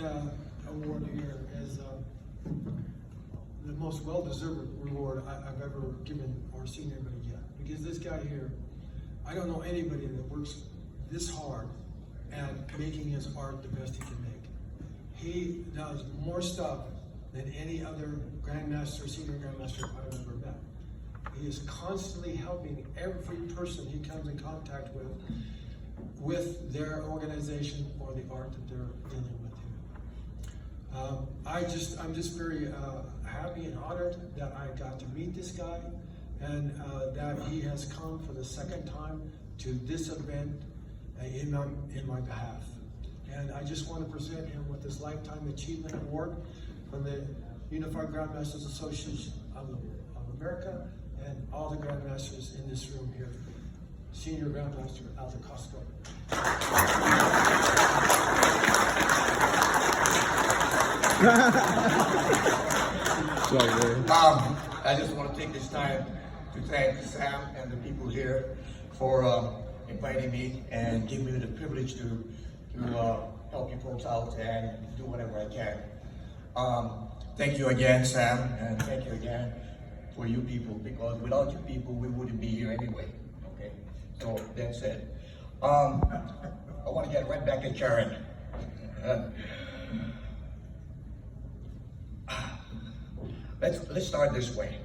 Award here is the most well-deserved reward I've ever given or seen anybody get. Because this guy here, I don't know anybody that works this hard at making his art the best he can make. He does more stuff than any other grandmaster, senior grandmaster I've ever met. He is constantly helping every person he comes in contact with their organization or the art that they're dealing with here. I'm just very happy and honored that I got to meet this guy and that he has come for the second time to this event in my behalf. And I just want to present him with this Lifetime Achievement Award from the Unified Grandmasters Association of America and all the grandmasters in this room here. Senior Grandmaster Al Dacascos. I just want to take this time to thank Sam and the people here for inviting me and giving me the privilege to help you folks out and do whatever I can. Thank you again, Sam, and thank you again for you people, because without you people, we wouldn't be here anyway. Okay, so that's it. I want to get right back at Karen. Let's start this way.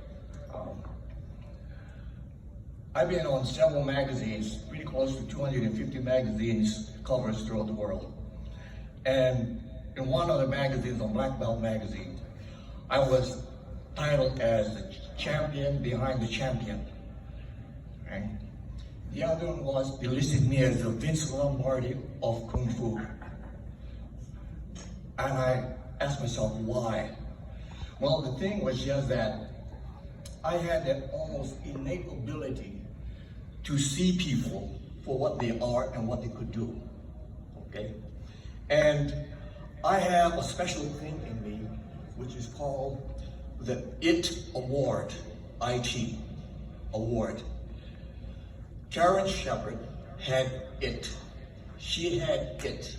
I've been on several magazines, pretty close to 250 magazines covers throughout the world. And in one of the magazines, on Black Belt magazine, I was titled as the champion behind the champion. Right? The other one was, they listed me as the Vince Lombardi of Kung Fu. And I asked myself, why? Well, the thing was just that I had that almost innate ability to see people for what they are and what they could do, okay? And I have a special thing in me, which is called the IT Award, IT Award. Karen Shepard had it. She had it.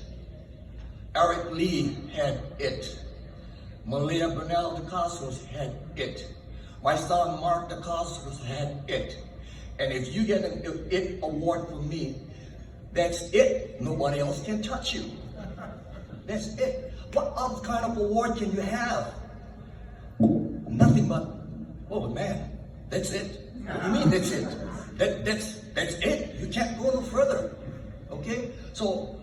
Eric Lee had it. Malia Bernal Dacascos had it. My son Mark Dacascos had it. And if you get an IT award from me, that's it. Nobody else can touch you. That's it. What other kind of award can you have? Nothing but, oh man, that's it. What do you mean that's it? That's it. You can't go no further. Okay? So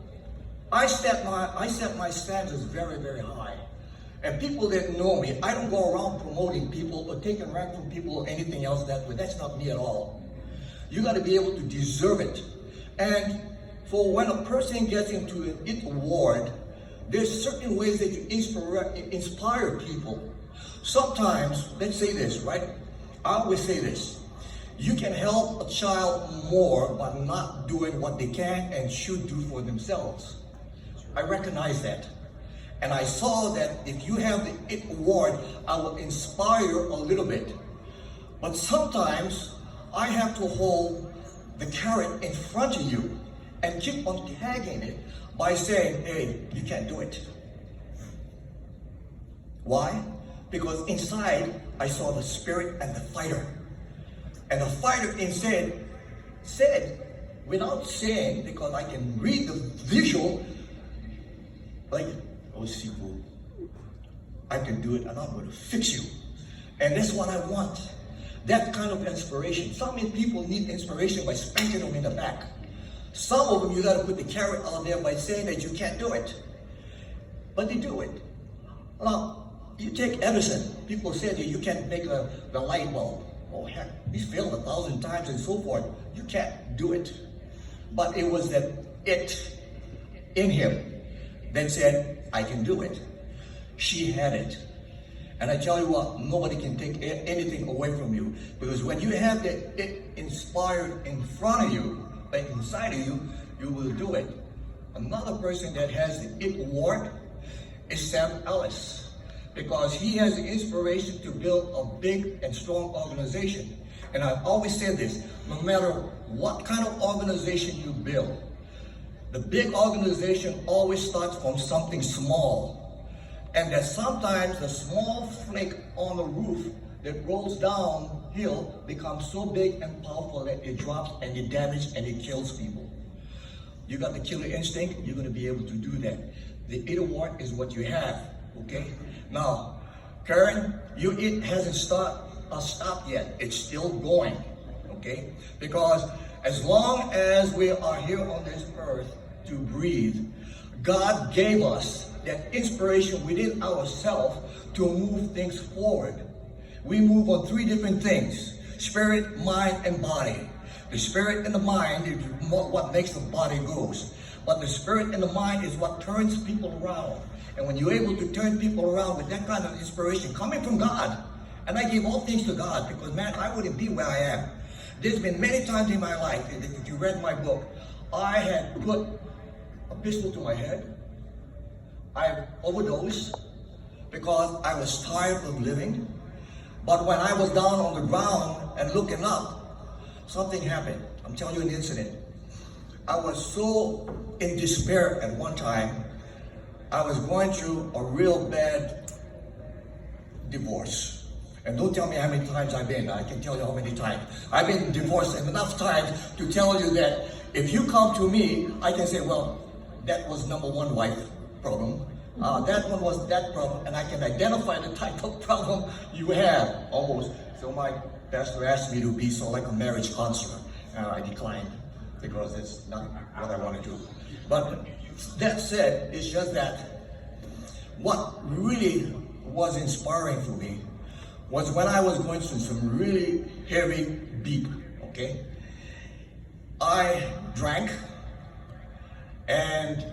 I set my standards very, very high. And people that know me, I don't go around promoting people or taking rank from people or anything else that way. That's not me at all. You got to be able to deserve it. And for when a person gets into an IT award, there's certain ways that you inspire people. Sometimes, let's say this, right? I always say this. You can help a child more by not doing what they can and should do for themselves. I recognize that. And I saw that if you have the IT award, I will inspire a little bit. But sometimes I have to hold the carrot in front of you and keep on tagging it by saying, hey, you can't do it. Why? Because inside I saw the spirit and the fighter. And the fighter inside said, without saying, because I can read the visual, like, oh, Sifu, I can do it and I'm going to fix you. And that's what I want. That kind of inspiration. Some people need inspiration by spanking them in the back. Some of them you got to put the carrot out there by saying that you can't do it. But they do it. Now, you take Edison. People say that you can't make the light bulb. Oh heck, he's failed 1,000 times and so forth. You can't do it. But it was that it in him that said, I can do it. She had it. And I tell you what, nobody can take anything away from you. Because when you have that it inspired in front of you, like inside of you, you will do it. Another person that has the IT award is Sam Ellis. Because he has the inspiration to build a big and strong organization. And I've always said this, no matter what kind of organization you build, the big organization always starts from something small. And that sometimes the small flake on the roof that rolls downhill becomes so big and powerful that it drops and it damages and it kills people. You got the killer instinct, you're going to be able to do that. The inner war is what you have, okay? Now, Karen, it hasn't stopped yet. It's still going, okay? Because as long as we are here on this earth to breathe, God gave us that inspiration within ourselves to move things forward. We move on 3 different things: spirit, mind, and body. The spirit and the mind is what makes the body goes. But the spirit and the mind is what turns people around. And when you're able to turn people around with that kind of inspiration coming from God, and I give all things to God because, man, I wouldn't be where I am. There's been many times in my life, if you read my book, I had put a pistol to my head. I overdosed because I was tired of living. But when I was down on the ground and looking up, something happened. I'm telling you an incident. I was so in despair at one time. I was going through a real bad divorce. And don't tell me how many times I've been. I can tell you how many times. I've been divorced enough times to tell you that if you come to me, I can say, well, that was number 1 wife problem. That one was that problem, and I can identify the type of problem you have, almost. So my pastor asked me to be so like a marriage counselor. I declined because it's not what I want to do. But that said, it's just that what really was inspiring for me was when I was going through some really heavy beep, okay? I drank and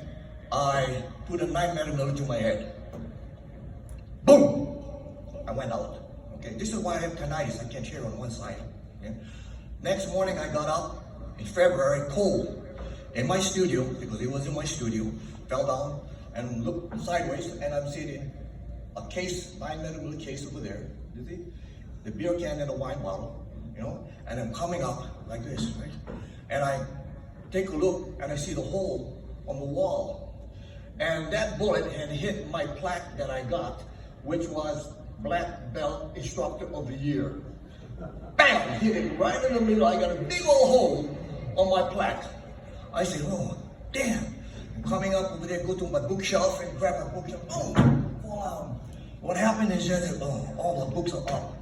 I put a 9mm to my head. Boom! I went out. Okay, this is why I have tinnitus. I can't hear on one side. Okay? Next morning I got up in February, cold, in my studio, because it was in my studio, fell down and looked sideways, and I'm seeing a case, 9mm case over there. You see? The beer can and a wine bottle, you know, and I'm coming up like this, right? And I take a look and I see the hole on the wall. And that bullet had hit my plaque that I got, which was Black Belt Instructor of the Year. Bam! Hit it right in the middle. I got a big old hole on my plaque. I said, oh, damn. I'm coming up over there, go to my bookshelf and grab my bookshelf. Oh, fall out. What happened is just, all the books are up.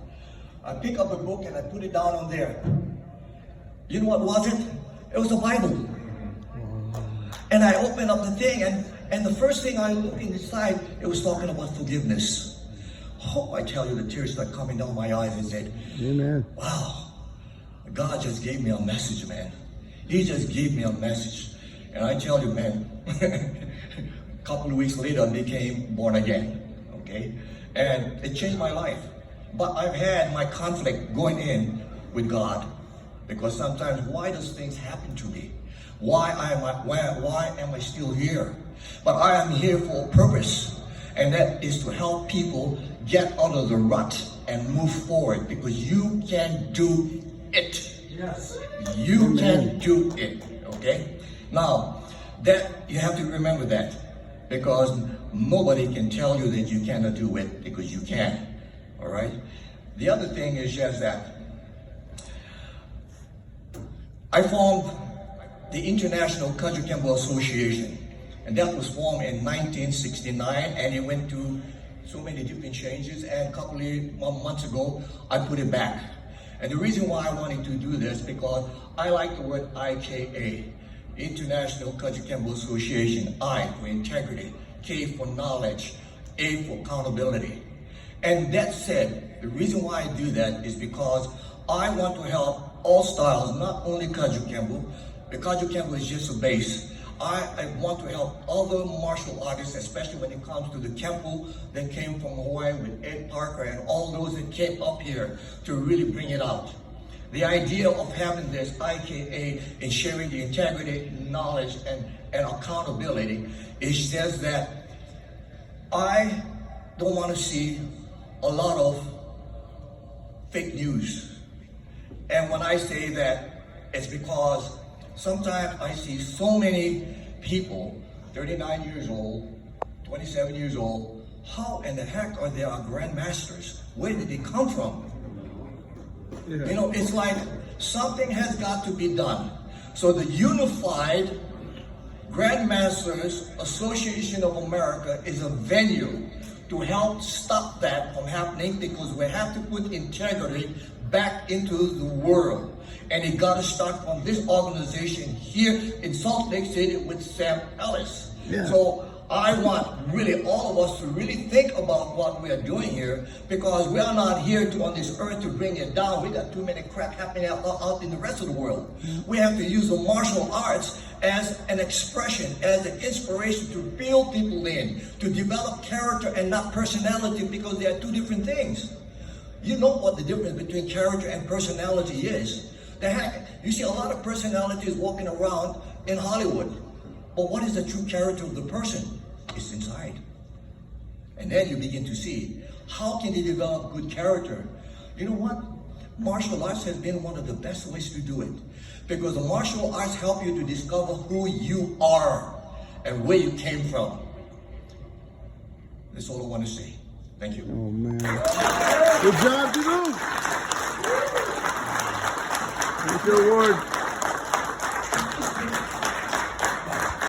I pick up a book and I put it down on there. You know what was it? It was the Bible. And I opened up the thing, and the first thing I looked inside, it was talking about forgiveness. Oh, I tell you, the tears started coming down my eyes and said, amen. Wow, God just gave me a message, man. He just gave me a message. And I tell you, man, a couple of weeks later, I became born again, okay? And it changed my life. But I've had my conflict going in with God, because sometimes, why does things happen to me? Why am I still here? But I am here for a purpose, and that is to help people get out of the rut and move forward, because you can do it. Yes. You can do it, okay? Now, that you have to remember that, because nobody can tell you that you cannot do it, because you can, all right? The other thing is just that I formed the International Country Campbell Association, and that was formed in 1969, and it went through so many different changes, and a couple of months ago, I put it back. And the reason why I wanted to do this, because I like the word IKA, International Country Campbell Association. I for integrity, K for knowledge, A for accountability. And that said, the reason why I do that is because I want to help all styles, not only Country Campbell. The Country Campbell is just a base. I want to help other martial artists, especially when it comes to the Campbell that came from Hawaii with Ed Parker and all those that came up here to really bring it out. The idea of having this IKA and sharing the integrity, knowledge, and accountability is just that I don't want to see a lot of fake news. And when I say that, it's because sometimes I see so many people, 39 years old, 27 years old, how in the heck are they our grandmasters? Where did they come from? Yeah. You know, it's like something has got to be done. So the Unified Grandmasters Association of America is a venue to help stop that from happening, because we have to put integrity back into the world. And it got to start from this organization here in Salt Lake City with Sam Ellis. Yeah. So I want really all of us to really think about what we are doing here, because we are not here on this earth to bring it down. We got too many crap happening out in the rest of the world. We have to use the martial arts as an expression, as an inspiration to build people in, to develop character and not personality, because they are two different things. You know what the difference between character and personality is. The heck, you see a lot of personalities walking around in Hollywood. But what is the true character of the person? It's inside. And then you begin to see, how can they develop good character? You know what? Martial arts has been one of the best ways to do it. Because the martial arts help you to discover who you are and where you came from. That's all I want to say. Thank you. Oh, man. Good job, Drew. Thank you, award.